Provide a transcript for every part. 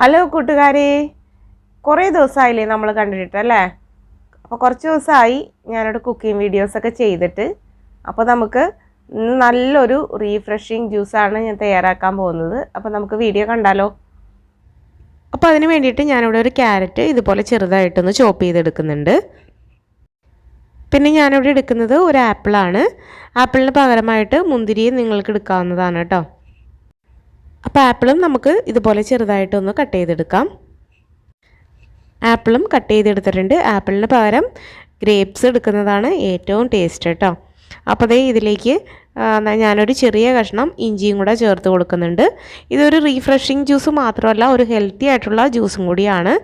Hello കൂട്ടുകാരെ, കുറേ ദിവസമായില്ലേ നമ്മൾ കണ്ടിട്ടല്ലേ? അപ്പോൾ കുറച്ച് ദിവസമായി ഞാനൊരു കുക്കിംഗ് വീഡിയോസൊക്കെ ചെയ്തിട്ട്. അപ്പോൾ നമുക്ക് ഇന്ന് നല്ലൊരു റീഫ്രഷിങ് ജ്യൂസാണ് ഞാൻ തയ്യാറാക്കാൻ പോകുന്നത്. അപ്പോൾ നമുക്ക് വീഡിയോ കണ്ടാലോ? അപ്പോൾ അതിന് വേണ്ടിയിട്ട് ഞാനിവിടെ ഒരു ക്യാരറ്റ് ഇതുപോലെ ചെറുതായിട്ടൊന്ന് ചോപ്പ് ചെയ്തെടുക്കുന്നുണ്ട്. പിന്നെ ഞാനിവിടെ എടുക്കുന്നത് ഒരു ആപ്പിളാണ്. ആപ്പിളിന് പകരമായിട്ട് മുന്തിരിയും നിങ്ങൾക്ക് എടുക്കാവുന്നതാണ് കേട്ടോ. അപ്പോൾ ആപ്പിളും നമുക്ക് ഇതുപോലെ ചെറുതായിട്ടൊന്ന് കട്ട് ചെയ്തെടുക്കാം. ആപ്പിളും കട്ട് ചെയ്തെടുത്തിട്ടുണ്ട്. ആപ്പിളിന് പകരം ഗ്രേപ്സ് എടുക്കുന്നതാണ് ഏറ്റവും ടേസ്റ്റ് കേട്ടോ. അപ്പോൾ അതേ ഇതിലേക്ക് ഞാനൊരു ചെറിയ കഷ്ണം ഇഞ്ചിയും കൂടെ ചേർത്ത് കൊടുക്കുന്നുണ്ട്. ഇതൊരു റീഫ്രഷിങ് ജ്യൂസ് മാത്രമല്ല, ഒരു ഹെൽത്തി ആയിട്ടുള്ള ജ്യൂസും കൂടിയാണ്.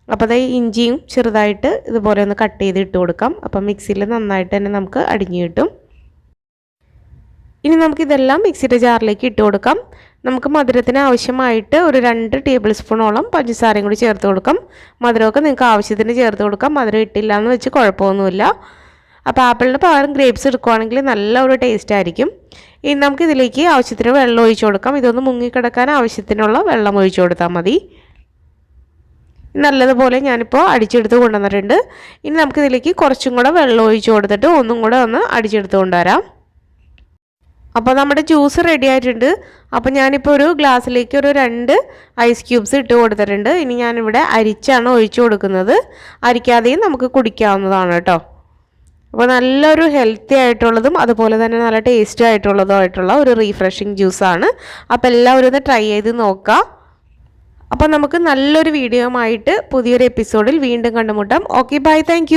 അപ്പോൾ അതേ ഇഞ്ചിയും ചെറുതായിട്ട് ഇതുപോലെ ഒന്ന് കട്ട് ചെയ്ത് ഇട്ട് കൊടുക്കാം. അപ്പം മിക്സിയിൽ നന്നായിട്ട് തന്നെ നമുക്ക് അടിഞ്ഞു കിട്ടും. ഇനി നമുക്കിതെല്ലാം മിക്സിയുടെ ജാറിലേക്ക് ഇട്ട് കൊടുക്കാം. നമുക്ക് മധുരത്തിന് ആവശ്യമായിട്ട് ഒരു 2 ടേബിൾ സ്പൂണോളം പഞ്ചസാരയും കൂടി ചേർത്ത് കൊടുക്കാം. മധുരമൊക്കെ നിങ്ങൾക്ക് ആവശ്യത്തിന് ചേർത്ത് കൊടുക്കാം. മധുരം ഇട്ടില്ല എന്ന് വെച്ച് കുഴപ്പമൊന്നുമില്ല. അപ്പോൾ ആപ്പിളിന് പകരം ഗ്രേപ്സ് എടുക്കുകയാണെങ്കിൽ നല്ല ഒരു ടേസ്റ്റ് ആയിരിക്കും. ഇനി നമുക്കിതിലേക്ക് ആവശ്യത്തിന് വെള്ളം ഒഴിച്ചു കൊടുക്കാം. ഇതൊന്ന് മുങ്ങിക്കിടക്കാൻ ആവശ്യത്തിനുള്ള വെള്ളം ഒഴിച്ചു കൊടുത്താൽ മതി. നല്ലതുപോലെ ഞാനിപ്പോൾ അടിച്ചെടുത്ത് കൊണ്ടുവന്നിട്ടുണ്ട്. ഇനി നമുക്കിതിലേക്ക് കുറച്ചും കൂടെ വെള്ളം ഒഴിച്ചു കൊടുത്തിട്ട് ഒന്നും കൂടെ ഒന്ന് അടിച്ചെടുത്ത് കൊണ്ടുവരാം. അപ്പോൾ നമ്മുടെ ജ്യൂസ് റെഡി ആയിട്ടുണ്ട്. അപ്പോൾ ഞാനിപ്പോൾ ഒരു ഗ്ലാസ്സിലേക്ക് ഒരു 2 ഐസ് ക്യൂബ്സ് ഇട്ട് കൊടുത്തിട്ടുണ്ട്. ഇനി ഞാനിവിടെ അരിച്ചാണ് ഒഴിച്ചു കൊടുക്കുന്നത്. അരിക്കാതെയും നമുക്ക് കുടിക്കാവുന്നതാണ് കേട്ടോ. അപ്പോൾ നല്ലൊരു ഹെൽത്തി ആയിട്ടുള്ളതും അതുപോലെ തന്നെ നല്ല ടേസ്റ്റി ആയിട്ടുള്ളതുമായിട്ടുള്ള ഒരു റീഫ്രഷിങ് ജ്യൂസാണ്. അപ്പോൾ എല്ലാവരും ഒന്ന് ട്രൈ ചെയ്ത് നോക്കുക. അപ്പോൾ നമുക്ക് നല്ലൊരു വീഡിയോ ആയിട്ട് പുതിയൊരു എപ്പിസോഡിൽ വീണ്ടും കണ്ടുമുട്ടാം. Okay, by, thank